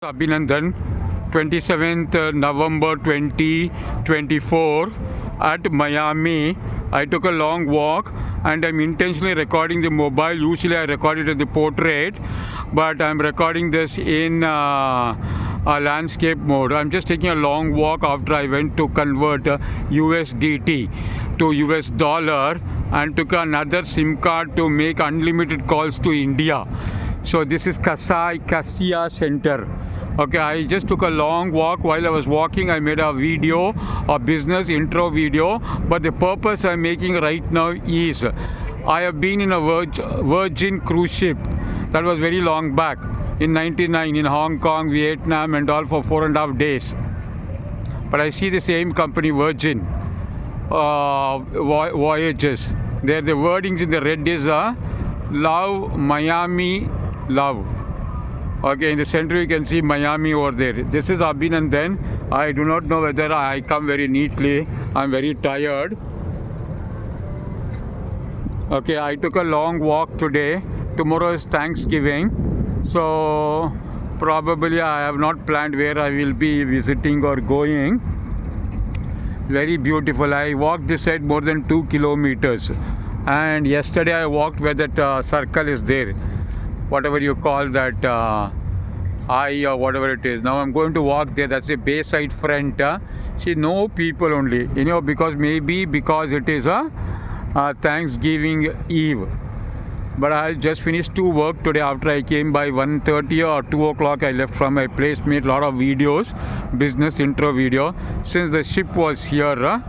Abhinandan, 27th November 2024 at Miami. I took a long walk and I'm intentionally recording the mobile. Usually I record it at the portrait, but I'm recording this in a landscape mode. I'm just taking a long walk after I went to convert USDT to US dollar and took another SIM card to make unlimited calls to India. So this is Kasia Center. Okay, I just took a long walk. While I was walking, I made a video, a business intro video. But the purpose I'm making right now is I have been in a Virgin cruise ship that was very long back in '99 in Hong Kong, Vietnam, and all for 4.5 days. But I see the same company, Virgin Voyages. There, the wordings in the red is Love Miami Love. Okay, in the center you can see Miami over there. This is Abhinandan. I do not know whether I come very neatly. I'm very tired. Okay, I took a long walk today. Tomorrow is Thanksgiving. So probably I have not planned where I will be visiting or going. Very beautiful. I walked this side more than 2 kilometers. And yesterday I walked where that circle is there. Whatever you call that eye or whatever it is. Now I'm going to walk there. That's a Bayside front. See, no people only. Because it is a Thanksgiving Eve. But I just finished to work today after I came by 1:30 or 2 o'clock. I left from my place, made a lot of videos, business intro video. Since the ship was here,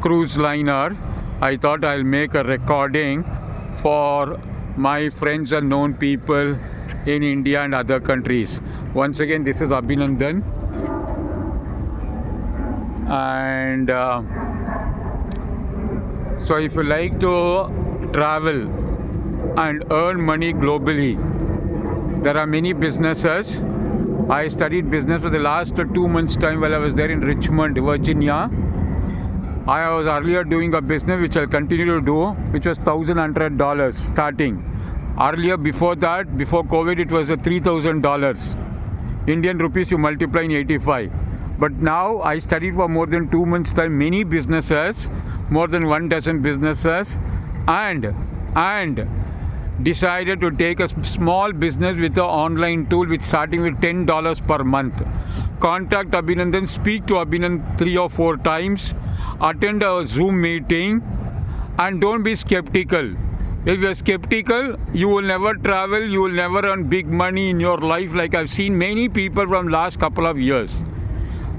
cruise liner, I thought I'll make a recording for my friends and known people in India and other countries. Once again, this is Abhinandan. And so if you like to travel and earn money globally, there are many businesses. I studied business for the last 2 months time while I was there in Richmond, Virginia. I was earlier doing a business which I'll continue to do, which was $1,100 starting. Earlier, before that, before COVID, it was $3,000. Indian rupees you multiply in 85. But now I studied for more than 2 months time, many businesses, more than 1 dozen businesses, and decided to take a small business with an online tool which starting with $10 per month. Contact Abhinandan, speak to Abhinandan 3 or 4 times, attend a Zoom meeting, and don't be skeptical. If you're skeptical, you will never travel, you will never earn big money in your life, like I've seen many people from last couple of years.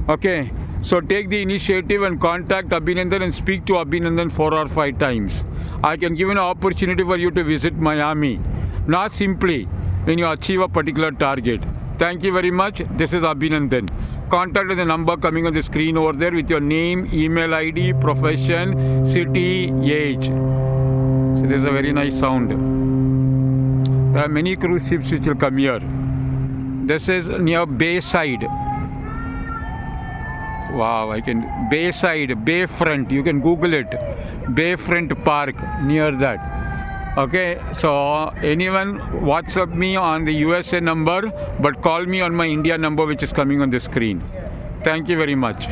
Okay, so take the initiative and contact Abhinandan and speak to Abhinandan 4 or 5 times. I can give an opportunity for you to visit Miami, not simply when you achieve a particular target. Thank you very much. This is Abhinandan. Contact the number coming on the screen over there with your name, email ID, profession, city, age. So there's a very nice sound. There are many cruise ships which will come here. This is near Bayside. Wow, Bayside, Bayfront, you can Google it. Bayfront Park, near that. Okay, so anyone WhatsApp me on the USA number, but call me on my India number which is coming on the screen. Thank you very much.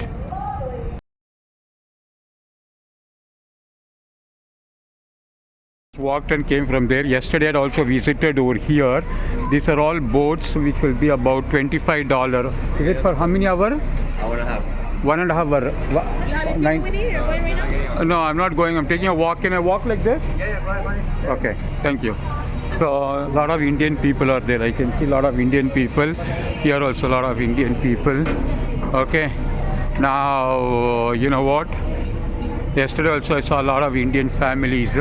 Walked and came from there. Yesterday I also visited over here. These are all boats which will be about $25. Is it for how many hours? Hour and a half. 1.5 hours. You have a ticket with you? You're going right now? No, I'm not going. I'm taking a walk. Can I walk like this? Yeah, go ahead. Okay, thank you. So a lot of Indian people are there. I can see a lot of Indian people. Here also a lot of Indian people. Okay. Now, you know what? Yesterday also I saw a lot of Indian families.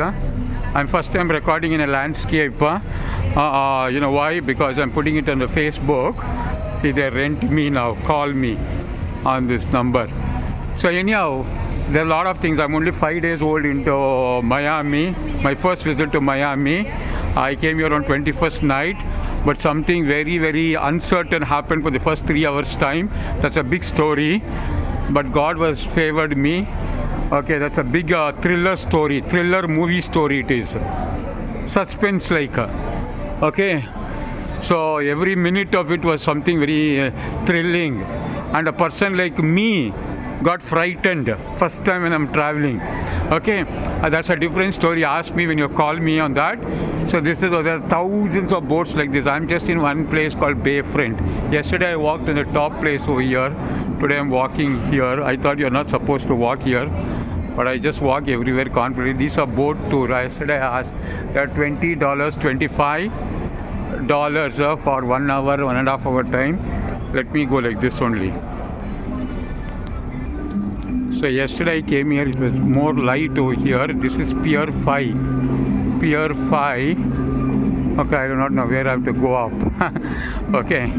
I'm first time recording in a landscape. You know why? Because I'm putting it on the Facebook. See, they rent me now. Call me on this number. So anyhow, there are a lot of things. I'm only 5 days old into Miami. My first visit to Miami. I came here on 21st night, but something very, very uncertain happened for the first 3 hours time. That's a big story, but God was favored me. Okay, that's a big thriller story, thriller movie story it is. Suspense like. Okay. So every minute of it was something very thrilling. And a person like me got frightened first time when I'm traveling. Okay, that's a different story. Ask me when you call me on that. So there are thousands of boats like this. I'm just in one place called Bayfront. Yesterday I walked in the top place over here. Today I'm walking here. I thought you're not supposed to walk here, but I just walk everywhere confidently. These are boat tour. Yesterday I asked, they're $20, $25 for 1 hour, 1.5 hour time. Let me go like this only. So yesterday I came here, it was more light over here. This is Pier 5. Pier 5. Okay, I do not know where I have to go up. Okay.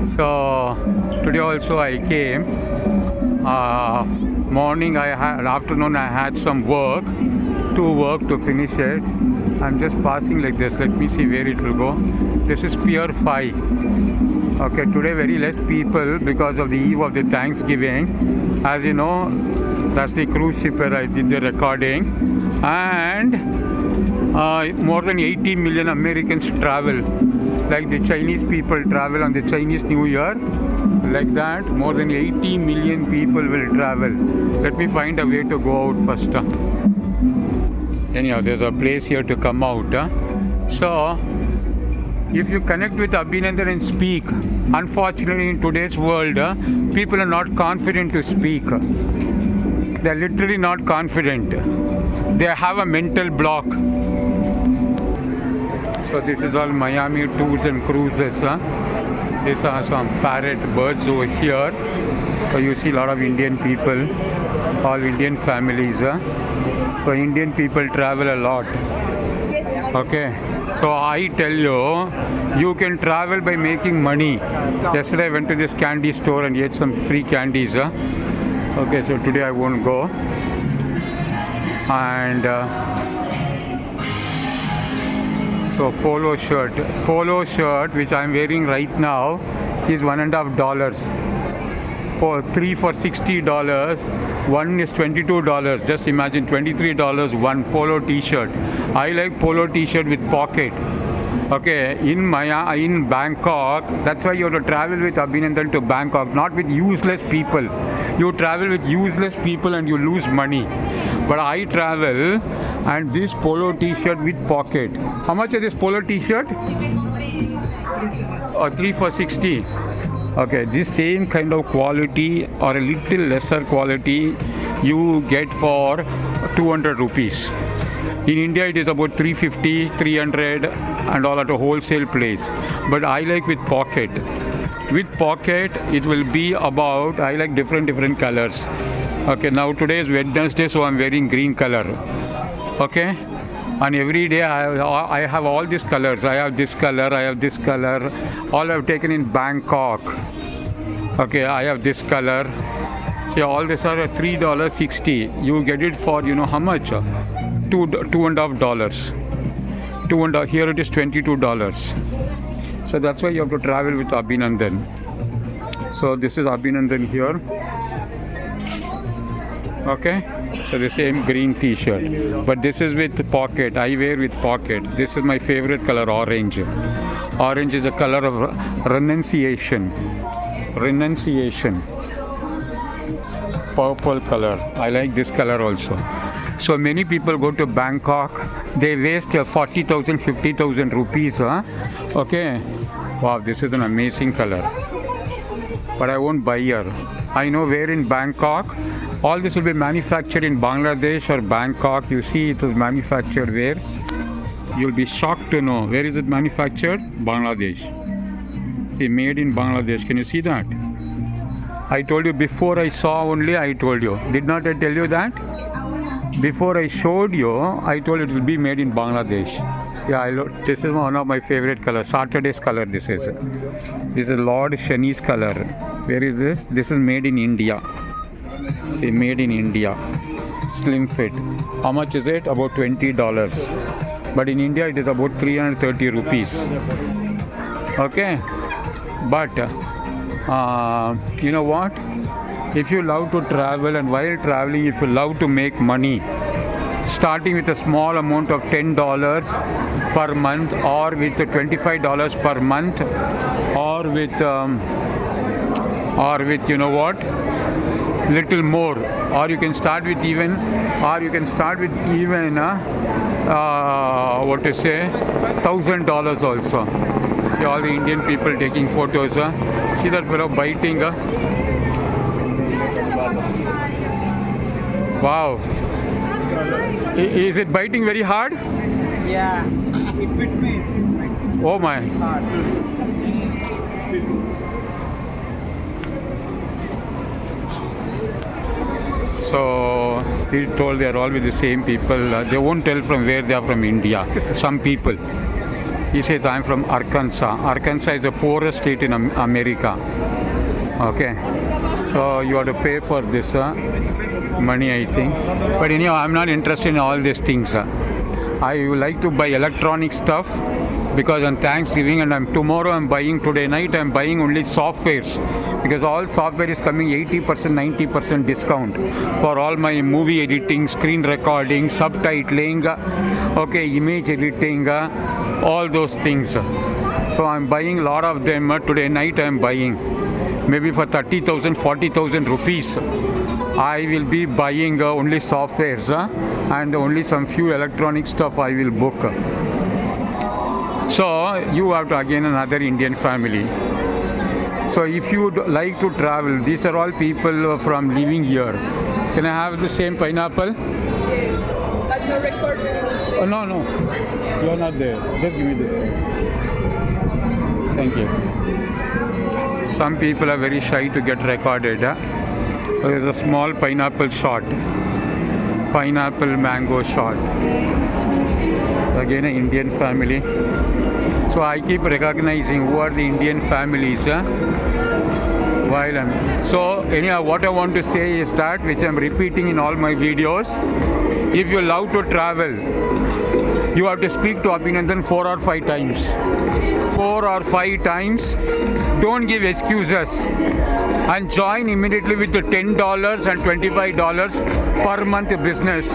So today also I came. Morning I had, afternoon I had some work to finish it. I'm just passing like this. Let me see where it will go. This is Pier 5. Okay, today very less people because of the eve of the Thanksgiving. As you know, that's the cruise ship where I did the recording. And more than 80 million Americans travel. Like the Chinese people travel on the Chinese New Year. Like that, more than 80 million people will travel. Let me find a way to go out first. Anyhow, there's a place here to come out. So, if you connect with Abhinandan and speak, unfortunately in today's world, people are not confident to speak. They're literally not confident. They have a mental block. So this is all Miami tours and cruises. These are some parrot birds over here. So you see a lot of Indian people, all Indian families. So Indian people travel a lot. Okay. So I tell you, you can travel by making money. Yesterday I went to this candy store and ate some free candies. Okay, so today I won't go. And so polo shirt which I'm wearing right now is $1.50. For 3 for $60. One is $22. Just imagine $23 one polo t-shirt. I like polo t-shirt with pocket. Okay, in Bangkok, that's why you have to travel with Abhinandan to Bangkok, not with useless people. You travel with useless people and you lose money. But I travel and this polo t-shirt with pocket. How much is this polo t-shirt? 3 for 60. Okay, this same kind of quality or a little lesser quality you get for 200 rupees. In India it is about 350, 300 and all at a wholesale place. But I like with pocket. With pocket it will be about, I like different colors. Okay, now today is Wednesday, so I'm wearing green color. Okay, and every day I have all these colors. I have this color, I have this color. All I've taken in Bangkok. Okay, I have this color. See, all these are $3.60. You get it for, you know how much? $2.50. Here it is $22. So that's why you have to travel with Abhinandan. So this is Abhinandan here. Okay, so the same green t-shirt, but this is with pocket. I wear with pocket. This is my favorite color, orange. Orange is a color of renunciation. Purple color. I like this color also. So many people go to Bangkok, they waste 40,000, 50,000 rupees. Okay, wow, this is an amazing color. But I won't buy here. I know where in Bangkok. All this will be manufactured in Bangladesh or Bangkok. You see it was manufactured where? You'll be shocked to know. Where is it manufactured? Bangladesh. See, made in Bangladesh. Can you see that? I told you before I saw only, I told you. Did not I tell you that? Before I showed you, I told it will be made in Bangladesh. See, this is one of my favorite colors. Saturday's color this is. This is Lord Shani's color. Where is this? This is made in India. See, made in India. Slim fit. How much is it? About $20. But in India it is about 330 rupees. Okay. But you know what? If you love to travel and while traveling, if you love to make money, starting with a small amount of $10 per month, or with $25 per month, or with you know what, little more, or you can start with even what to say, $1,000 also. See all the Indian people taking photos. See that fellow biting. Wow. Is it biting very hard? Yeah, it bit me Oh my. hard. So he told they are all with the same people. They won't tell from where they are from India. Some people. He says I am from Arkansas. Arkansas is the poorest state in America. Okay. So you have to pay for this money, I think. But anyhow, I'm not interested in all these things. I would like to buy electronic stuff because on Thanksgiving, and today night I'm buying only softwares, because all software is coming 80%, 90% discount for all my movie editing, screen recording, subtitling, okay, image editing, all those things. So I'm buying a lot of them. Today night I'm buying maybe for 30,000, 40,000 rupees. I will be buying only softwares and only some few electronic stuff I will book. So you have to again another Indian family. So if you would like to travel, these are all people from living here. Can I have the same pineapple? Yes. But no recording. Oh, no, you are not there. Just give me this one. Thank you. Some people are very shy to get recorded. So there's a small pineapple shot. Pineapple mango shot. Again, an Indian family. So I keep recognizing who are the Indian families while I'm. So anyhow, what I want to say is that, which I'm repeating in all my videos, if you love to travel, you have to speak to Abhinandan 4 or 5 times. 4 or 5 times. Don't give excuses. And join immediately with the $10 and $25 per month business.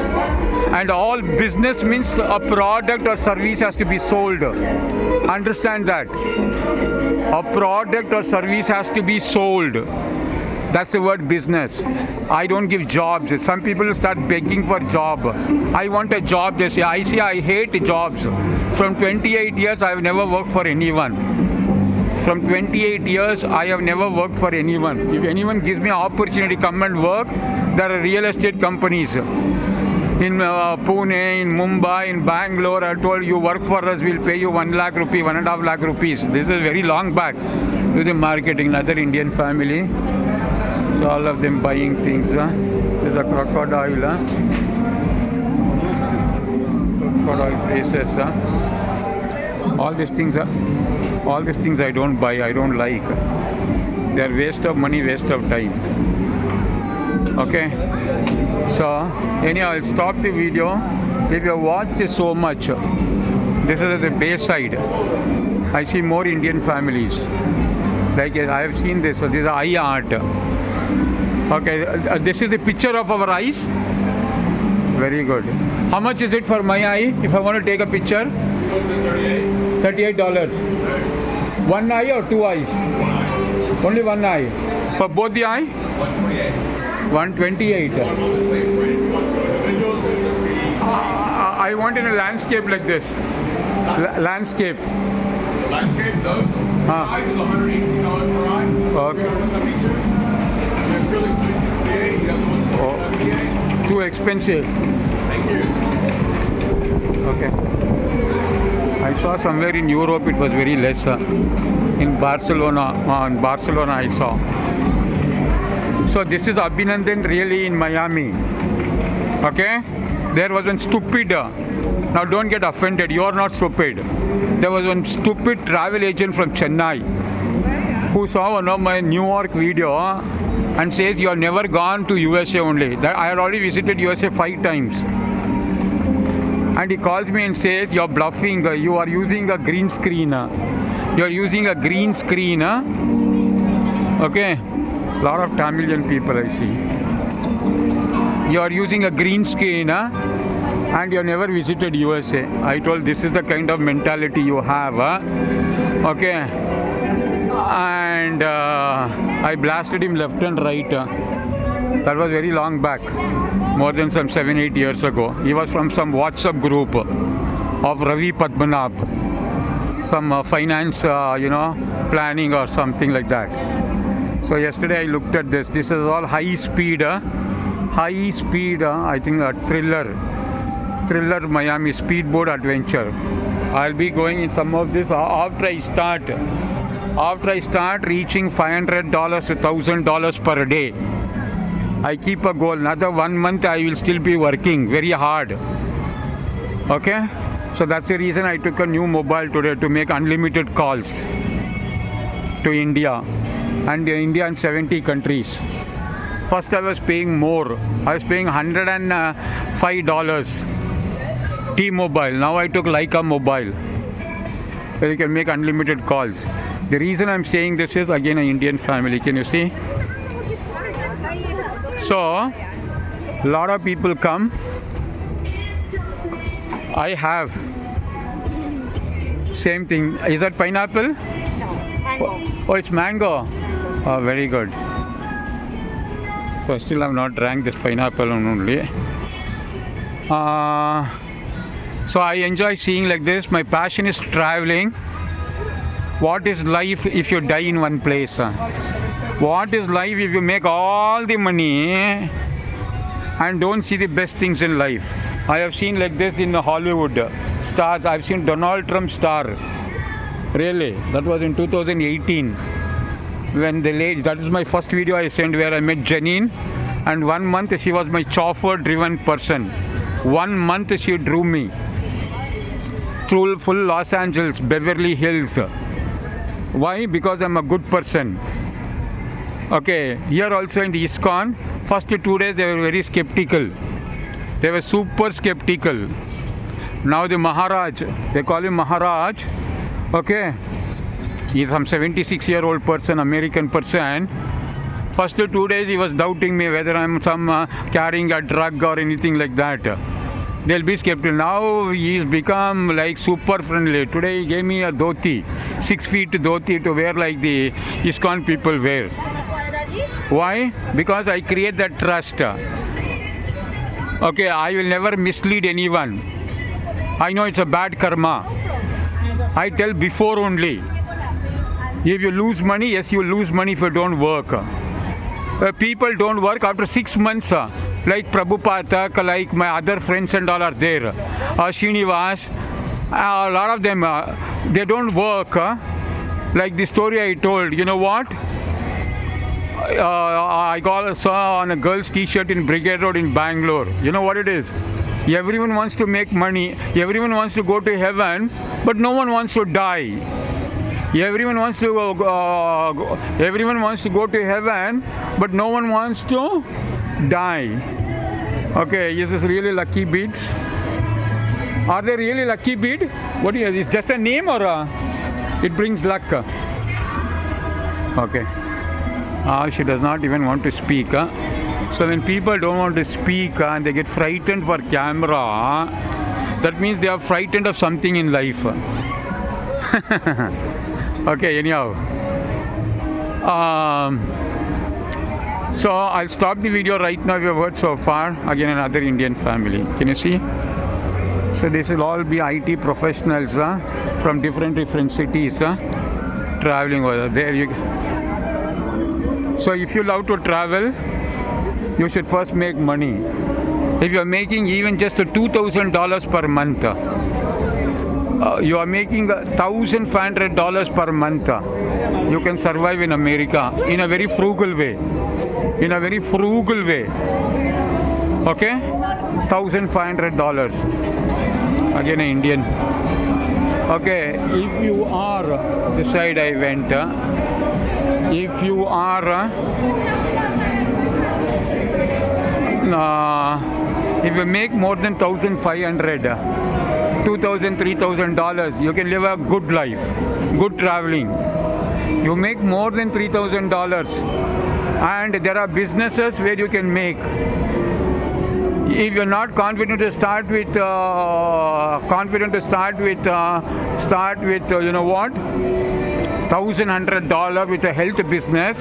And all business means a product or service has to be sold. Understand that. A product or service has to be sold. That's the word business. I don't give jobs. Some people start begging for job. I want a job. They say, I hate jobs. From 28 years, I have never worked for anyone. From 28 years, I have never worked for anyone. If anyone gives me an opportunity to come and work, there are real estate companies. In Pune, in Mumbai, in Bangalore, I told you work for us, we'll pay you 1 lakh rupee, 1.5 lakh rupees. This is very long back to the marketing. Another Indian family. So all of them buying things. There's a crocodile. Crocodile faces. All these things I don't buy. I don't like. They are waste of money, waste of time. Okay. So anyhow, I'll stop the video. If you have watched this so much, this is at the Bayside. I see more Indian families. Like I have seen this. So this is eye art. Okay, this is the picture of our eyes. Very good. How much is it for my eye if I want to take a picture? $38. One eye or 2 eyes? Only one eye. For both the eye? 128. I want in a landscape like this. Landscape. Landscape, those eyes is $118 per eye. Okay. The acrylic's $368. The other one's $478. Too expensive. Thank you. Okay. I saw somewhere in Europe it was very less. In Barcelona, I saw. So this is Abhinandan really in Miami. Okay. There was one stupid. Now don't get offended. You are not stupid. There was one stupid travel agent from Chennai who saw one of my New York video and says you have never gone to USA only. I had already visited USA 5 times. And he calls me and says you're bluffing. You are using a green screen. You are using a green screen. Okay. A lot of Tamilian people I see. You are using a green screen. and you never visited USA. I told this is the kind of mentality you have, okay, and I blasted him left and right. That was very long back, more than some 7-8 years ago. He was from some WhatsApp group of Ravi Padmanabh, some finance, planning or something like that. So yesterday I looked at this. This is all high speed, I think thriller Miami speedboat adventure. I'll be going in some of this after I start reaching $500 to $1,000 per day. I keep a goal. Another 1 month I will still be working very hard. Okay? So that's the reason I took a new mobile today to make unlimited calls to India and 70 countries. First I was paying more. I was paying $105 T-Mobile. Now I took Leica Mobile, where you can make unlimited calls. The reason I'm saying this is again an Indian family. Can you see? So a lot of people come. I have same thing. Is that pineapple? Oh, it's mango. Oh, very good. So still have not drank this pineapple only. So I enjoy seeing like this. My passion is traveling. What is life if you die in one place? What is life if you make all the money and don't see the best things in life? I have seen like this in Hollywood stars. I've seen Donald Trump star. Really, that was in 2018. When the lady, that is my first video I sent where I met Janine, and 1 month she was my chauffeur-driven person. 1 month she drew me through full Los Angeles, Beverly Hills. Why? Because I'm a good person. Okay, here also in the ISKCON, first 2 days they were very skeptical. They were super skeptical. Now the Maharaj, they call him Maharaj, okay, he's some 76-year-old person, American person. First 2 days he was doubting me whether I'm carrying a drug or anything like that. They'll be skeptical. Now he's become like super friendly. Today he gave me a dhoti, 6 feet dhoti to wear like the ISKCON people wear. Why? Because I create that trust. Okay, I will never mislead anyone. I know it's a bad karma. I tell before only. If you lose money, yes, you lose money if you don't work. People don't work after 6 months. Like Prabhupada, like my other friends and all are there. Srinivas, a lot of them, they don't work. Like the story I told, you know what? I saw on a girl's t-shirt in Brigade Road in Bangalore. You know what it is? Everyone wants to make money. Everyone wants to go to heaven, but no one wants to die. Everyone wants to go to heaven, but no one wants to die. Okay, is this really lucky beads? Are they really lucky bead? What is it? Just a name or it brings luck? Okay. She does not even want to speak. So when people don't want to speak and they get frightened for camera, that means they are frightened of something in life. Okay, anyhow. So I'll stop the video right now. We have heard so far. Again, another Indian family. Can you see? So this will all be IT professionals from different cities traveling over there. So if you love to travel, you should first make money. If you are making even just $2,000 per month, you are making $1,500 per month, you can survive in America in a very frugal way. In a very frugal way. Okay? $1,500. Again, an Indian. Okay, if you are, this side I went, if you are, if you make more than $1,500, $2,000, $3,000, you can live a good life, good traveling. You make more than $3,000, and there are businesses where you can make If you're not confident to start with, you know what, $1,100 with a health business,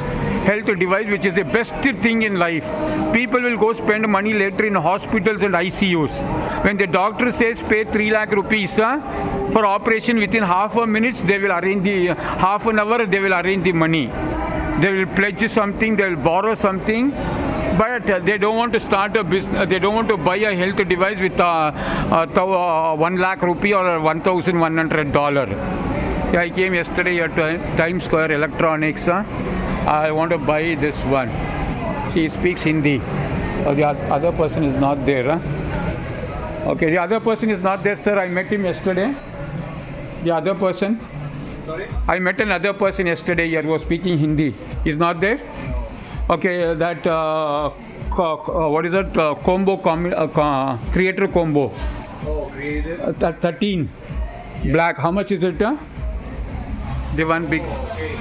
health device, which is the best thing in life. People will go spend money later in hospitals and ICUs. When the doctor says pay 3 lakh rupees for operation, within half a minute, they will arrange the half an hour. They will arrange the money. They will pledge something. They will borrow something. But they don't want to start a business. They don't want to buy a health device with 1 lakh rupee or $1,100. Yeah, I came yesterday at Times Square Electronics. I want to buy this one. She speaks Hindi. The other person is not there. Okay, the other person is not there, sir. I met him yesterday. The other person. Sorry? I met another person yesterday. He was speaking Hindi. He's not there. Okay, that what is that combo? Creator combo. Oh, created. 13 black. How much is it? The one big. Okay.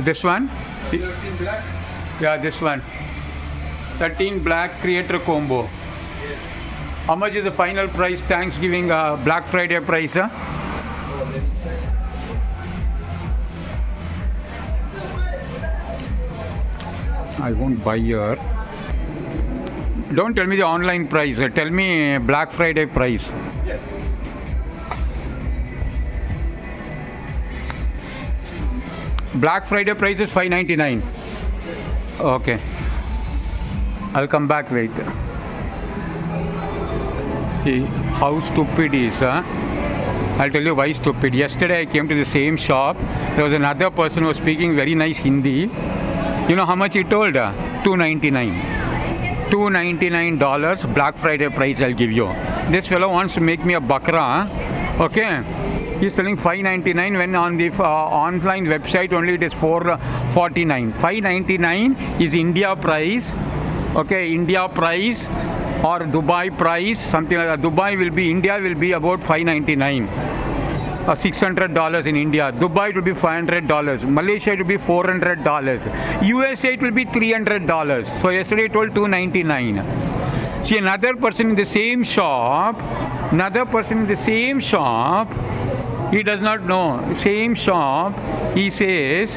This one? 13 black? Yeah, this one. 13 black creator combo. Yes. How much is the final price? Thanksgiving Black Friday price? I won't buy here. Don't tell me the online price. Tell me Black Friday price. Yes. Black Friday price is $599. Okay. I'll come back. Wait. See how stupid he is. I'll tell you why stupid. Yesterday I came to the same shop. There was another person who was speaking very nice Hindi. You know how much he told? $299. $299 Black Friday price I'll give you. This fellow wants to make me a bakra. Okay. He's selling $599 when on the online website only it is $449. $599 is India price. Okay, India price or Dubai price, something like that. Dubai will be, India will be about $599. $600 in India. Dubai it will be $500. Malaysia it will be $400. USA it will be $300. So yesterday I told $299. See, another person in the same shop, he does not know. Same shop, he says,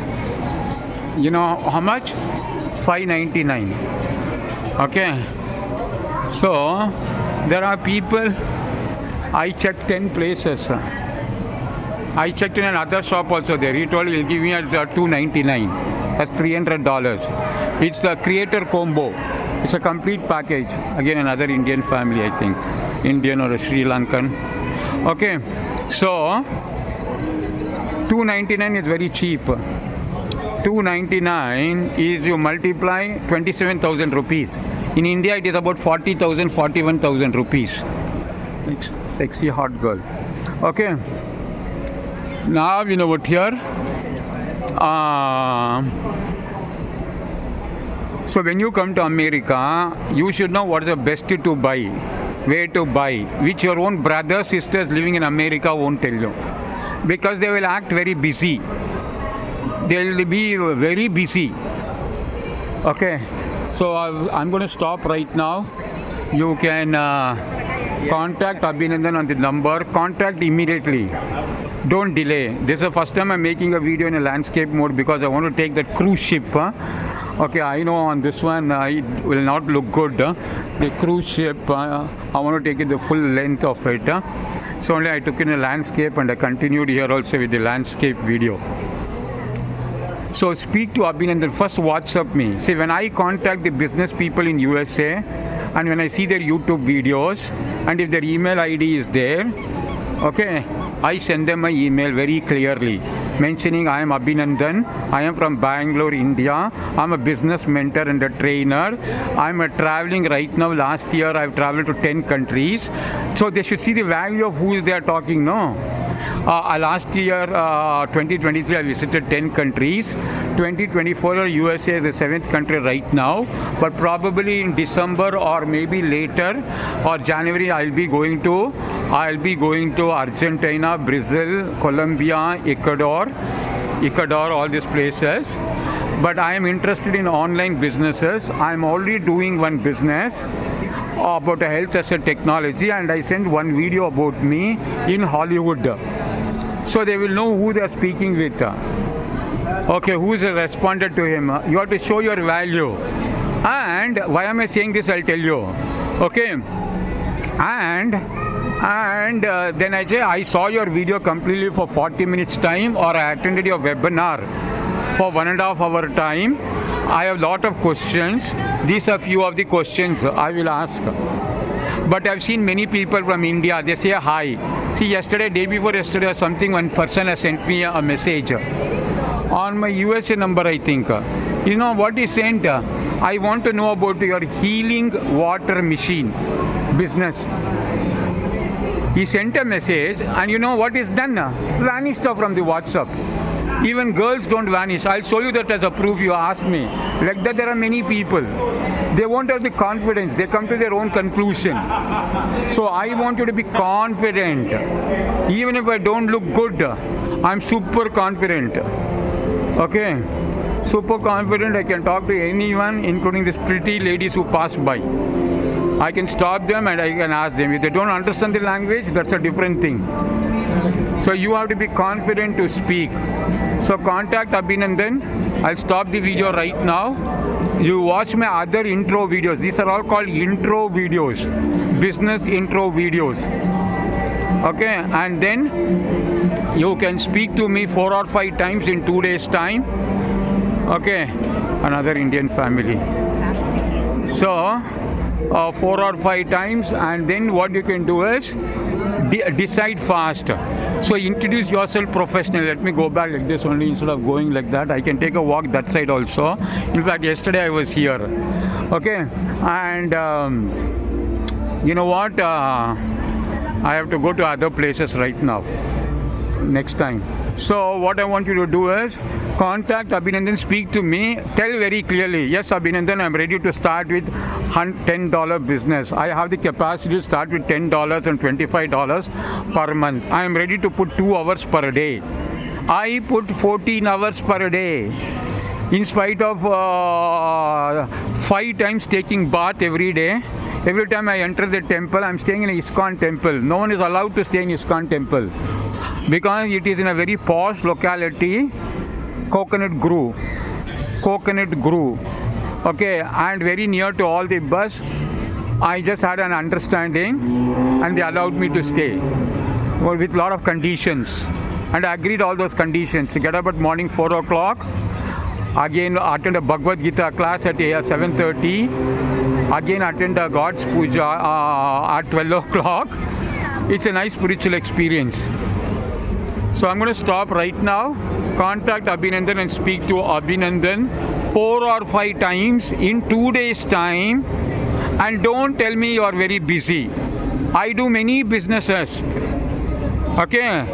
you know how much? $599. Okay. So there are people. I checked 10 places. I checked in another shop also there. He told he'll give me at $299. That's $300. It's the creator combo. It's a complete package. Again, another Indian family, I think. Indian or a Sri Lankan. Okay. So $299 is very cheap. $299 is you multiply 27,000 rupees. In India, it is about 40,000, 41,000 rupees. It's sexy hot girl. Okay. Now you know what here. So when you come to America, you should know what is the best to buy, where to buy, which your own brothers, sisters living in America won't tell you, because they will act very busy. They will be very busy. Okay. So I'm going to stop right now. You can contact Abhinandan on the number. Contact immediately. Don't delay. This is the first time I'm making a video in a landscape mode because I want to take that cruise ship. Okay, I know on this one it will not look good. The cruise ship, I want to take it the full length of it. So only I took in a landscape and I continued here also with the landscape video. So speak to Abhinandan. First WhatsApp me. See, when I contact the business people in USA and when I see their YouTube videos and if their email ID is there, okay, I send them my email very clearly mentioning I am Abhinandan, I am from Bangalore, India, I'm a business mentor and a trainer, I'm traveling right now. Last year I've traveled to 10 countries. So they should see the value of who they are talking, no? Last year, 2023, I visited 10 countries. 2024, USA is the 7th country right now. But probably in December or maybe later or January, I'll be going to Argentina, Brazil, Colombia, Ecuador, all these places. but I am interested in online businesses. I am already doing one business about a health asset technology, and I sent one video about me in Hollywood. So they will know who they are speaking with. Okay, who has responded to him? You have to show your value. And why am I saying this? I'll tell you. Okay. And then I say I saw your video completely for 40 minutes time, or I attended your webinar for 1.5 hour time. I have lot of questions. These are few of the questions I will ask. But I've seen many people from India, they say hi. See, yesterday, day before yesterday or something, one person has sent me a message on my USA number, I think. You know what he sent? I want to know about your healing water machine business. He sent a message, and you know what is done? Vanished from the WhatsApp. Even girls don't vanish. I'll show you that as a proof. You ask me. Like that, there are many people. They won't have the confidence. They come to their own conclusion. So I want you to be confident. Even if I don't look good, I'm super confident. Okay? Super confident. I can talk to anyone, including these pretty ladies who pass by. I can stop them and I can ask them. If they don't understand the language, that's a different thing. So you have to be confident to speak. So contact Abhinandan. I'll stop the video right now. You watch my other intro videos. These are all called intro videos. Business intro videos. Okay, and then you can speak to me 4 or 5 times in 2 days time. Okay, another Indian family. So 4 or 5 times, and then what you can do is decide fast. So introduce yourself professionally. Let me go back like this only instead of going like that. I can take a walk that side also. In fact, yesterday I was here. Okay, and you know what? I have to go to other places right now. Next time. So what I want you to do is contact Abhinandan, speak to me, tell very clearly, yes Abhinandan, I'm ready to start with $10 business. I have the capacity to start with $10 and $25 per month. I am ready to put 2 hours per day. I put 14 hours per day. In spite of 5 times taking bath every day, every time I enter the temple, I'm staying in an ISKCON temple. No one is allowed to stay in ISKCON temple because it is in a very posh locality, Coconut Grove. Okay, and very near to all the bus. I just had an understanding and they allowed me to stay with a lot of conditions, and I agreed all those conditions. Get up at morning 4 o'clock, again attend a Bhagavad Gita class at 7:30, again attend a God's puja at 12 o'clock. It's a nice spiritual experience. So I'm going to stop right now. Contact Abhinandan and speak to Abhinandan 4 or 5 times in 2 days time, and don't tell me you are very busy. I do many businesses. Okay,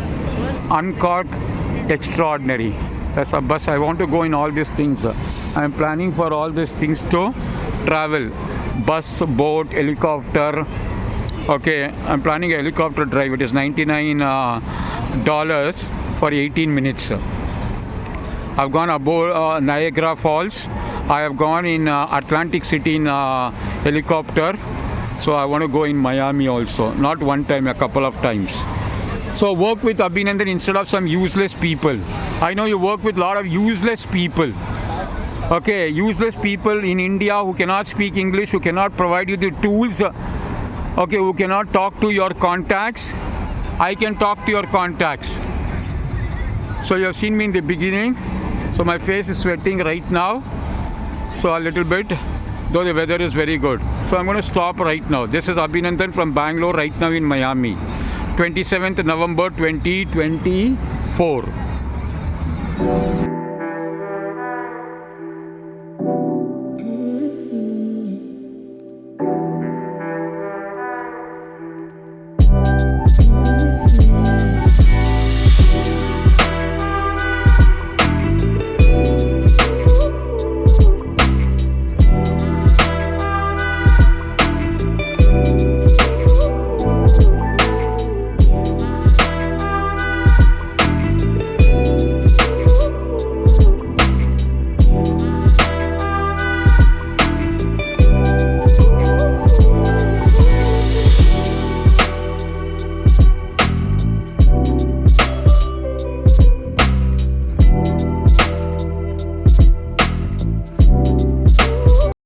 Uncork Extraordinary. That's a bus. I want to go in all these things. I am planning for all these things to travel. Bus, boat, helicopter. Okay, I'm planning a helicopter drive. It is $99 for 18 minutes. I've gone above Niagara Falls. I have gone in Atlantic City in helicopter. So I want to go in Miami also. Not one time, a couple of times. So work with Abhinandan instead of some useless people. I know you work with a lot of useless people. Okay, useless people in India who cannot speak English, who cannot provide you the tools. Okay, who cannot talk to your contacts. I can talk to your contacts. So you have seen me in the beginning. So my face is sweating right now. So a little bit, though the weather is very good. So I'm going to stop right now. This is Abhinandan from Bangalore right now in Miami. 27th November 2024.